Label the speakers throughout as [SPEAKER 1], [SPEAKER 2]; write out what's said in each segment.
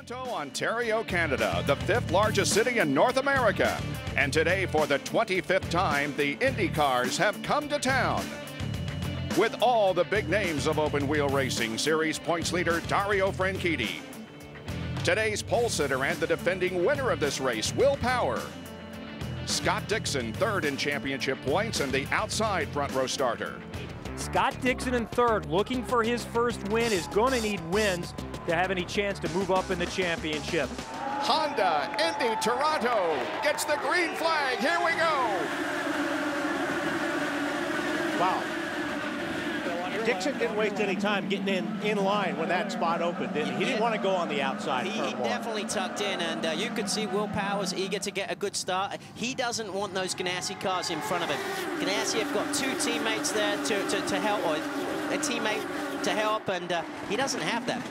[SPEAKER 1] Toronto, Ontario, Canada, the 5th largest city in North America. And today, for the 25th time, the Indy cars have come to town. With all the big names of open wheel racing, series points leader Dario Franchitti. Today's pole sitter and the defending winner of this race, Will Power. Scott Dixon, 3rd in championship points and the outside front row starter.
[SPEAKER 2] Scott Dixon in 3rd, looking for his first win, is going to need wins to have any chance to move up in the championship.
[SPEAKER 1] Honda, Indy, Toronto gets the green flag. Here we go.
[SPEAKER 3] Wow. Dixon didn't waste any time getting in line when that spot opened, did he? He didn't want to go on the outside.
[SPEAKER 4] He definitely tucked in, and you could see Will Power's eager to get a good start. He doesn't want those Ganassi cars in front of him. Ganassi have got 2 teammates there to help, or a teammate to help, and he doesn't have that.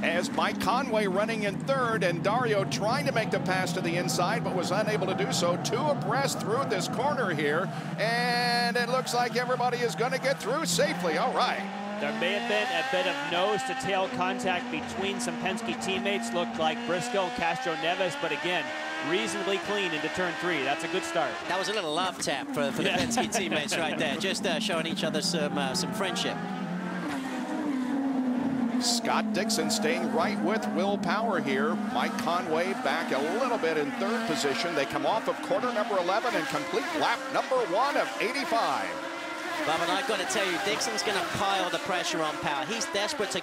[SPEAKER 1] As Mike Conway running in 3rd, and Dario trying to make the pass to the inside, but was unable to do so. 2 abreast through this corner here, and it looks like everybody is going to get through safely. All right.
[SPEAKER 2] There may have been a bit of nose-to-tail contact between some Penske teammates. Looked like Briscoe and Castro Neves, but again, reasonably clean into turn 3. That's a good start.
[SPEAKER 4] That was a little love tap for the Penske teammates right there, just showing each other some friendship.
[SPEAKER 1] Scott Dixon staying right with Will Power here. Mike Conway back a little bit in 3rd position. They come off of corner number 11 and complete lap number 1 of 85.
[SPEAKER 4] But I've got to tell you, Dixon's going to pile the pressure on Power. He's desperate to,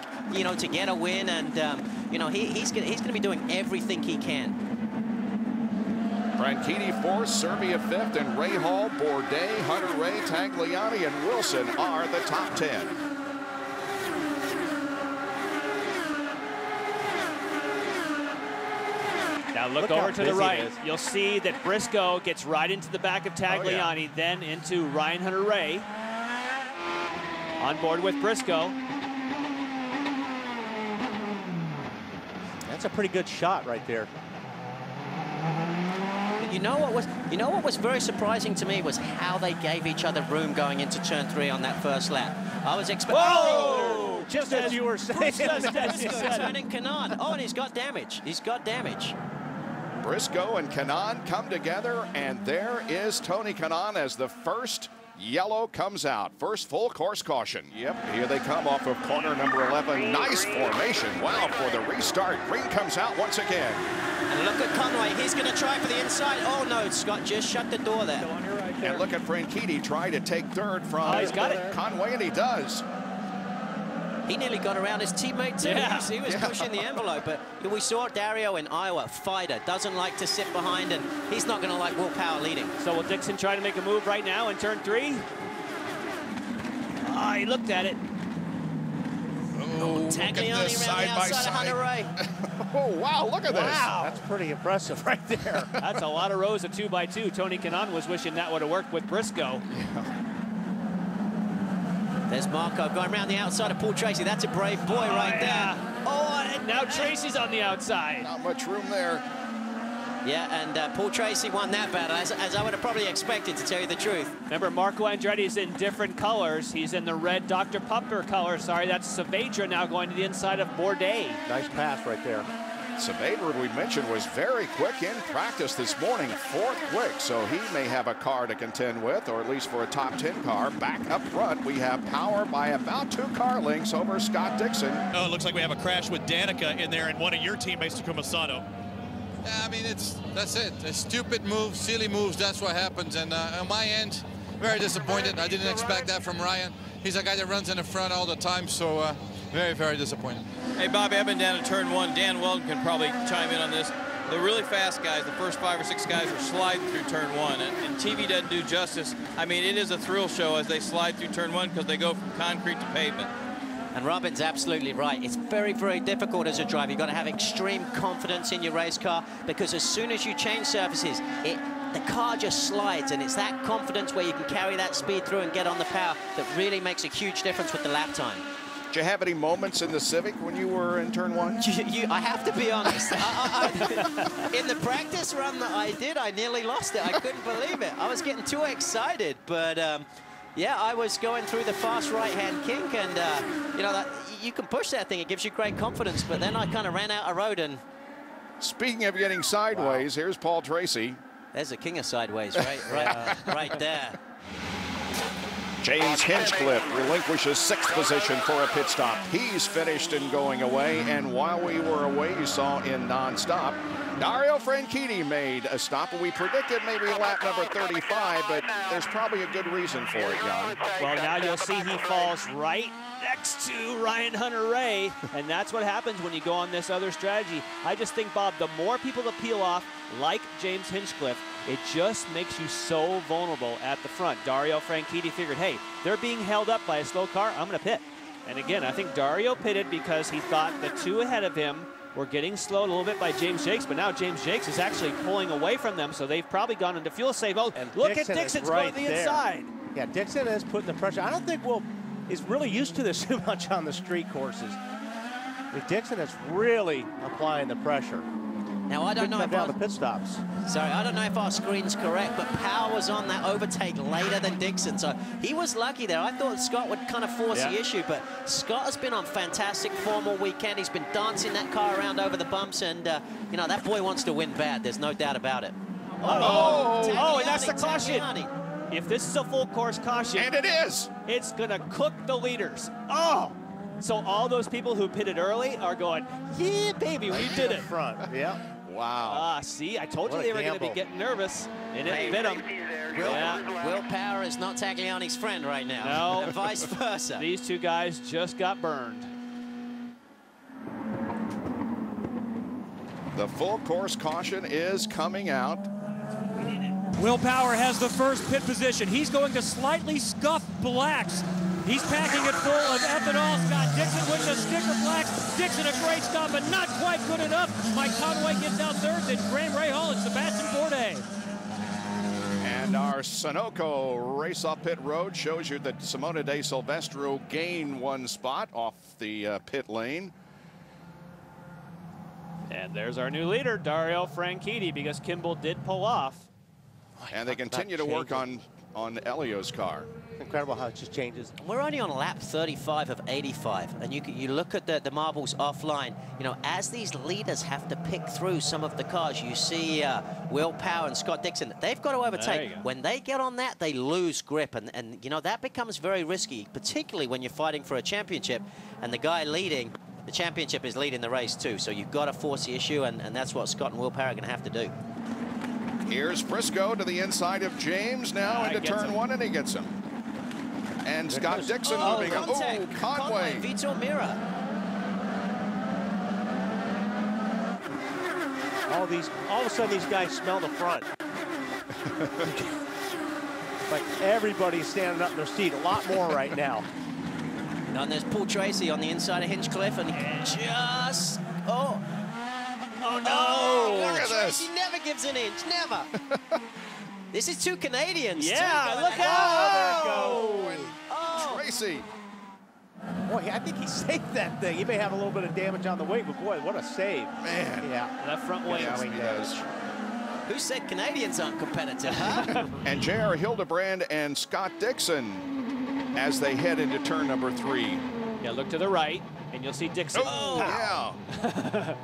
[SPEAKER 4] to get a win, and he's going to be doing everything he can.
[SPEAKER 1] Franchitti 4th, Serbia 5th, and Ray Hall, Bourdais, Hunter Ray, Tagliani, and Wilson are the top 10.
[SPEAKER 2] Now look over to the right. You'll see that Briscoe gets right into the back of Tagliani, then into Ryan Hunter-Reay. On board with Briscoe.
[SPEAKER 3] That's a pretty good shot right there.
[SPEAKER 4] You know what was very surprising to me was how they gave each other room going into turn 3 on that first lap. I was expecting.
[SPEAKER 3] Whoa! Just as you were saying.
[SPEAKER 4] Turning Kanaan. Oh, and he's got damage. He's got damage.
[SPEAKER 1] Briscoe and Kanaan come together, and there is Tony Kanaan as the first yellow comes out. First full course caution. Yep, here they come off of corner number 11. Nice formation. Wow, for the restart. Green comes out once again.
[SPEAKER 4] And look at Conway. He's going to try for the inside. Oh, no, Scott just shut the door there.
[SPEAKER 1] And look at Franchitti try to take 3rd from
[SPEAKER 2] he's got it.
[SPEAKER 1] Conway, and he does.
[SPEAKER 4] He nearly got around his teammate too.
[SPEAKER 2] Yeah.
[SPEAKER 4] He was pushing the envelope, but we saw Dario in Iowa, fighter, doesn't like to sit behind, and he's not going to like Will Power leading.
[SPEAKER 2] So will Dixon try to make a move right now in turn 3? He looked at it.
[SPEAKER 1] Oh,
[SPEAKER 4] Tagliani around the outside of Hunter-Reay.
[SPEAKER 1] Oh, wow, look at this.
[SPEAKER 3] Wow, that's pretty impressive right there.
[SPEAKER 2] That's a lot of rows of 2x2. Tony Kanaan was wishing that would have worked with Briscoe.
[SPEAKER 1] Yeah.
[SPEAKER 4] There's Marco going around the outside of Paul Tracy. That's a brave boy right there.
[SPEAKER 2] Oh, and now Tracy's on the outside.
[SPEAKER 1] Not much room there.
[SPEAKER 4] Yeah, and Paul Tracy won that battle, as I would have probably expected, to tell you the truth.
[SPEAKER 2] Remember, Marco Andretti is in different colors. He's in the red Dr. Pupper color. Sorry, that's Saavedra now going to the inside of Bourdais.
[SPEAKER 3] Nice pass right there.
[SPEAKER 1] Saavedra, we mentioned, was very quick in practice this morning, 4th quick, so he may have a car to contend with, or at least for a top 10 car. Back up front, we have Power by about 2 car lengths over Scott Dixon.
[SPEAKER 5] Oh, it looks like we have a crash with Danica in there, and one of your teammates, Takuma Sato.
[SPEAKER 6] Yeah, I mean, that's it. A stupid move, silly moves, that's what happens. And on my end, very disappointed. I didn't expect that from Ryan. He's a guy that runs in the front all the time, so very, very disappointed.
[SPEAKER 7] Hey, Bobby, I've been down to turn 1. Dan Weldon can probably chime in on this. The really fast guys, the first 5 or 6 guys are sliding through turn 1, and TV doesn't do justice. I mean, it is a thrill show as they slide through turn 1 because they go from concrete to pavement.
[SPEAKER 4] And Robin's absolutely right. It's very, very difficult as a driver. You've got to have extreme confidence in your race car, because as soon as you change surfaces, the car just slides, and it's that confidence where you can carry that speed through and get on the power that really makes a huge difference with the lap time.
[SPEAKER 1] Did you have any moments in the Civic when you were in turn 1?
[SPEAKER 4] I have to be honest. In the practice run that I did, I nearly lost it. I couldn't believe it. I was getting too excited, but Yeah, I was going through the fast right-hand kink, and you know, that you can push that thing. It gives you great confidence, but then I kind of ran out of road. And
[SPEAKER 1] speaking of getting sideways, here's Paul Tracy.
[SPEAKER 4] There's a king of sideways, right there.
[SPEAKER 1] James Hinchcliffe relinquishes 6th position for a pit stop. He's finished and going away, and while we were away, you saw in non-stop, Dario Franchitti made a stop. We predicted maybe lap number 35, but there's probably a good reason for it, Jan.
[SPEAKER 2] Well, now you'll see he falls right next to Ryan Hunter-Reay, and that's what happens when you go on this other strategy. I just think, Bob, the more people that peel off, like James Hinchcliffe, it just makes you so vulnerable at the front. Dario Franchitti figured, hey, they're being held up by a slow car, I'm going to pit. And again, I think Dario pitted because he thought the 2 ahead of him were getting slowed a little bit by James Jakes, but now James Jakes is actually pulling away from them, so they've probably gone into fuel save. Oh, and look Dixon at Dixon's going to the inside.
[SPEAKER 3] Yeah, Dixon is putting the pressure. I don't think Will is really used to this too much on the street courses. But Dixon is really applying the pressure.
[SPEAKER 4] Now, I don't know if
[SPEAKER 3] the pit stops.
[SPEAKER 4] Sorry, I don't know if our screen's correct, but Power was on that overtake later than Dixon, so he was lucky there. I thought Scott would kind of force the issue, but Scott has been on fantastic form all weekend. He's been dancing that car around over the bumps, and, you know, that boy wants to win bad. There's no doubt about it.
[SPEAKER 2] Oh, and that's the caution. If this is a full course caution,
[SPEAKER 1] and it is,
[SPEAKER 2] it's going to cook the leaders. Oh! So all those people who pitted early are going, yeah, baby, we did it.
[SPEAKER 3] Front, yeah.
[SPEAKER 1] Wow.
[SPEAKER 2] See, I told you they were going to be getting nervous. It didn't fit them.
[SPEAKER 4] Will Power is not Tagliani's friend right now.
[SPEAKER 2] No.
[SPEAKER 4] And vice versa.
[SPEAKER 2] These two guys just got burned.
[SPEAKER 1] The full course caution is coming out.
[SPEAKER 8] Will Power has the first pit position. He's going to slightly scuff blacks. He's packing it full of ethanol. Scott Dixon with the sticker blacks. Dixon a great stop, but not quite good enough. Mike Conway gets out third, then Graham Rahal and Sebastian Bourdais.
[SPEAKER 1] And our Sunoco race off pit road shows you that Simona De Silvestro gained 1 spot off the pit lane.
[SPEAKER 2] And there's our new leader, Dario Franchitti, because Kimball did pull off.
[SPEAKER 1] And they continue to work on Elio's car.
[SPEAKER 3] Incredible how it just changes.
[SPEAKER 4] We're only on lap 35 of 85, and you look at the marbles offline. You know, as these leaders have to pick through some of the cars, you see Will Power and Scott Dixon. They've got to overtake. When they get on that, they lose grip, and you know that becomes very risky, particularly when you're fighting for a championship, and the guy leading the championship is leading the race too. So you've got to force the issue, and that's what Scott and Will Power are going to have to do.
[SPEAKER 1] Here's Briscoe to the inside of James now into turn 1, and he gets him. And Scott Dixon moving up. Oh, Conway.
[SPEAKER 4] Vitor Mira.
[SPEAKER 3] All of a sudden, these guys smell the front. Like everybody's standing up in their seat a lot more right now.
[SPEAKER 4] And there's Paul Tracy on the inside of Hinchcliffe, and just oh no!
[SPEAKER 1] Look at this.
[SPEAKER 4] Tracy never gives an inch, never. This is 2 Canadians.
[SPEAKER 2] Yeah,
[SPEAKER 4] too,
[SPEAKER 2] look out!
[SPEAKER 1] Oh, Tracy.
[SPEAKER 3] Boy, I think he saved that thing. He may have a little bit of damage on the wing, but boy, what a save.
[SPEAKER 1] Man.
[SPEAKER 3] Yeah.
[SPEAKER 2] That front wing.
[SPEAKER 1] Yeah, he does.
[SPEAKER 4] Who said Canadians aren't competitive, huh?
[SPEAKER 1] And J.R. Hildebrand and Scott Dixon as they head into turn number 3.
[SPEAKER 2] Yeah, look to the right, and you'll see Dixon.
[SPEAKER 1] Oh, yeah.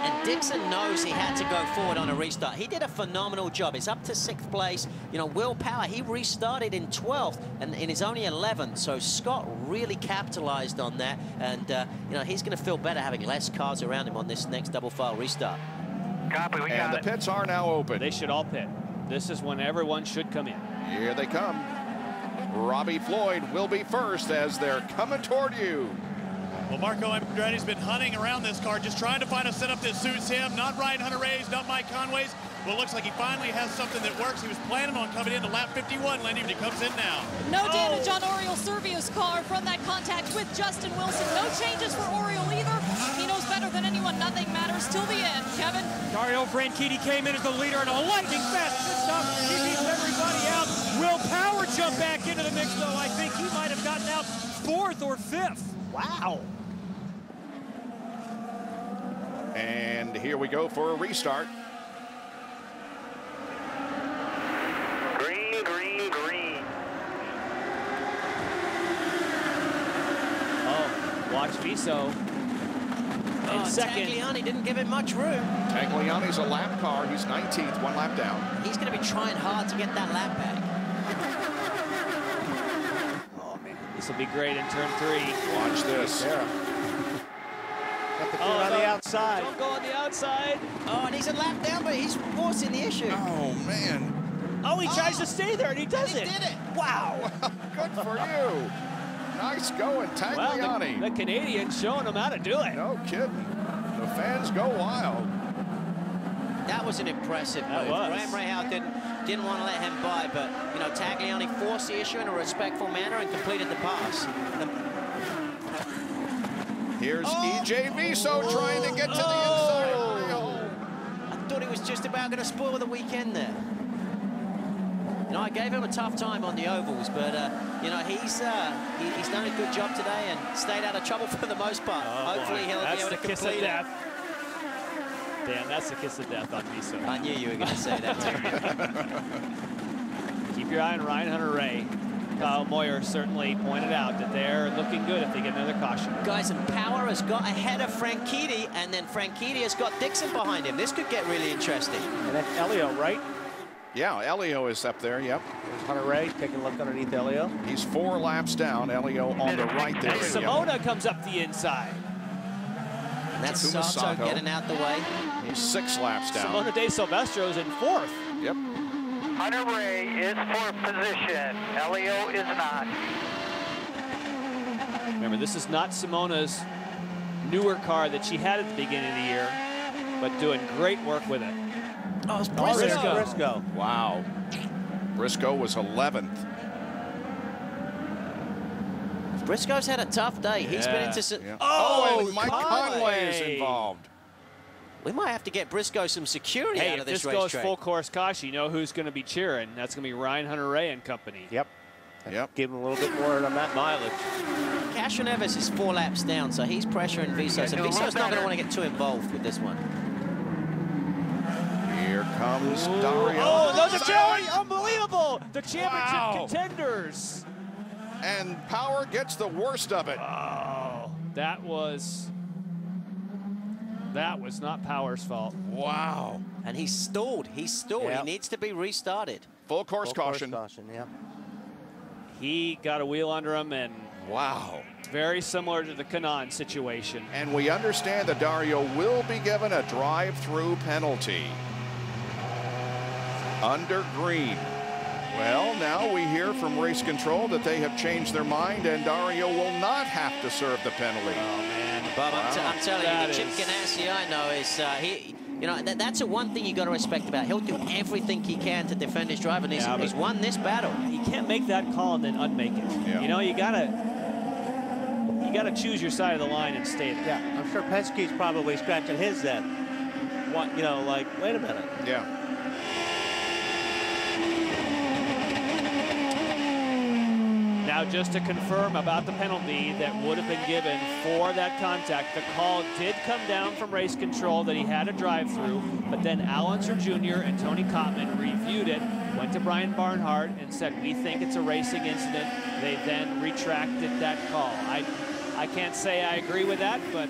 [SPEAKER 4] And Dixon knows he had to go forward on a restart. He did a phenomenal job. It's up to 6th place. You know, Will Power, he restarted in 12th and is only 11th. So Scott really capitalized on that. And, you know, he's going to feel better having less cars around him on this next double file restart.
[SPEAKER 9] Copy, we got
[SPEAKER 1] And the pits are now open.
[SPEAKER 2] They should all pit. This is when everyone should come in.
[SPEAKER 1] Here they come. Robbie Floyd will be first as they're coming toward you.
[SPEAKER 5] Well, Marco Andretti's been hunting around this car, just trying to find a setup that suits him. Not Ryan Hunter-Reay's, not Mike Conway's. Well, it looks like he finally has something that works. He was planning on coming into lap 51, Lenny, but he comes in now.
[SPEAKER 10] No damage on Oriol Servio's car from that contact with Justin Wilson. No changes for Oriol either. He knows better than anyone. Nothing matters till the end. Kevin?
[SPEAKER 8] Dario Franchitti came in as the leader in a lightning fast pit stop. He beats everybody out. Will Power jump back into the mix, though. I think he might have gotten out 4th or 5th.
[SPEAKER 3] Wow.
[SPEAKER 1] And here we go for a restart.
[SPEAKER 9] green
[SPEAKER 2] Viso in second.
[SPEAKER 4] Tagliani didn't give him much room.
[SPEAKER 1] Tagliani's a lap car. He's 19th, 1 lap down.
[SPEAKER 4] He's going to be trying hard to get that lap back.
[SPEAKER 2] Oh, man. This will be great in turn 3.
[SPEAKER 1] Watch this.
[SPEAKER 3] Got the kid on the outside.
[SPEAKER 2] Don't go on the outside.
[SPEAKER 4] Oh, and he's a lap down, but he's forcing the issue.
[SPEAKER 1] Oh, man.
[SPEAKER 2] Oh, he tries to stay there, and he does it.
[SPEAKER 4] He did it.
[SPEAKER 2] Wow.
[SPEAKER 1] Good for you. Nice going, Tagliani.
[SPEAKER 2] Well, the Canadian's showing him how to do it.
[SPEAKER 1] No kidding. The fans go wild.
[SPEAKER 4] That was an impressive move. Graham Rahal didn't want to let him by, but, you know, Tagliani forced the issue in a respectful manner and completed the pass.
[SPEAKER 1] Here's E.J. Viso trying to get to the inside.
[SPEAKER 4] I thought he was just about going to spoil the weekend there. You know, I gave him a tough time on the ovals, but you know, he's done a good job today and stayed out of trouble for the most part. Hopefully he'll be able to complete it.
[SPEAKER 2] Dan, that's the kiss of death on Viso.
[SPEAKER 4] I knew you were going to say that too.
[SPEAKER 2] Keep your eye on Ryan Hunter-Reay. Kyle Moyer certainly pointed out that they're looking good if they get another caution.
[SPEAKER 4] Guys, and Power has got ahead of Franchitti, and then Franchitti has got Dixon behind him. This could get really interesting.
[SPEAKER 3] And that's Elio, right?
[SPEAKER 1] Yeah, Elio is up there, yep.
[SPEAKER 3] There's Hunter-Reay taking a look underneath Elio.
[SPEAKER 1] He's 4 laps down. Elio on the right there.
[SPEAKER 2] And Simona comes up the inside.
[SPEAKER 4] And that's
[SPEAKER 1] Takuma
[SPEAKER 4] Sato getting out the way.
[SPEAKER 1] He's 6 laps down.
[SPEAKER 2] Simona De Silvestro's in 4th.
[SPEAKER 1] Yep.
[SPEAKER 9] Hunter-Reay is 4th position. Elio is not.
[SPEAKER 2] Remember, this is not Simona's newer car that she had at the beginning of the year, but doing great work with it.
[SPEAKER 4] Oh, it's
[SPEAKER 3] Briscoe.
[SPEAKER 1] Wow. Briscoe was 11th.
[SPEAKER 4] Briscoe's had a tough day. He's been into some...
[SPEAKER 1] Yeah.
[SPEAKER 2] Oh,
[SPEAKER 1] and Mike Conway is involved.
[SPEAKER 4] We might have to get Briscoe some security out of this racetrack.
[SPEAKER 2] Hey, if this goes full course caution, you know who's going to be cheering. That's going to be Ryan Hunter-Reay and company.
[SPEAKER 3] Yep.
[SPEAKER 1] Yep.
[SPEAKER 3] Give him a little bit more on that mileage.
[SPEAKER 4] Cashew Neves is 4 laps down, so he's pressuring Viso. So Viso's not going to want to get too involved with this one.
[SPEAKER 1] Here comes Dario.
[SPEAKER 2] Oh, those are unbelievable! The championship contenders.
[SPEAKER 1] And Power gets the worst of it.
[SPEAKER 2] Oh, that was not Power's fault.
[SPEAKER 1] Wow.
[SPEAKER 4] And he's stalled. He's stalled.
[SPEAKER 3] Yep.
[SPEAKER 4] He needs to be restarted.
[SPEAKER 1] Full course caution.
[SPEAKER 3] Yeah.
[SPEAKER 2] He got a wheel under him, and
[SPEAKER 1] wow.
[SPEAKER 2] Very similar to the Kanaan situation.
[SPEAKER 1] And we understand that Dario will be given a drive-through penalty. Under green. Well, now we hear from race control that they have changed their mind and Dario will not have to serve the penalty.
[SPEAKER 2] Oh, man.
[SPEAKER 4] Bob, I'm telling you, the Chip Ganassi I know is, you know, that's the one thing you got to respect about. He'll do everything he can to defend his driver, and he's won this battle.
[SPEAKER 2] You can't make that call and then unmake it.
[SPEAKER 1] Yeah.
[SPEAKER 2] You know, you gotta choose your side of the line and stay there.
[SPEAKER 3] Yeah, I'm sure Penske's probably scratching his then. What, you know, like, wait a minute.
[SPEAKER 1] Yeah.
[SPEAKER 2] Now, just to confirm about the penalty that would have been given for that contact, the call did come down from race control that he had a drive-through, but then Alonso Jr. and Tony Kottman reviewed it, went to Brian Barnhart and said, we think it's a racing incident. They then retracted that call. I can't say I agree with that, but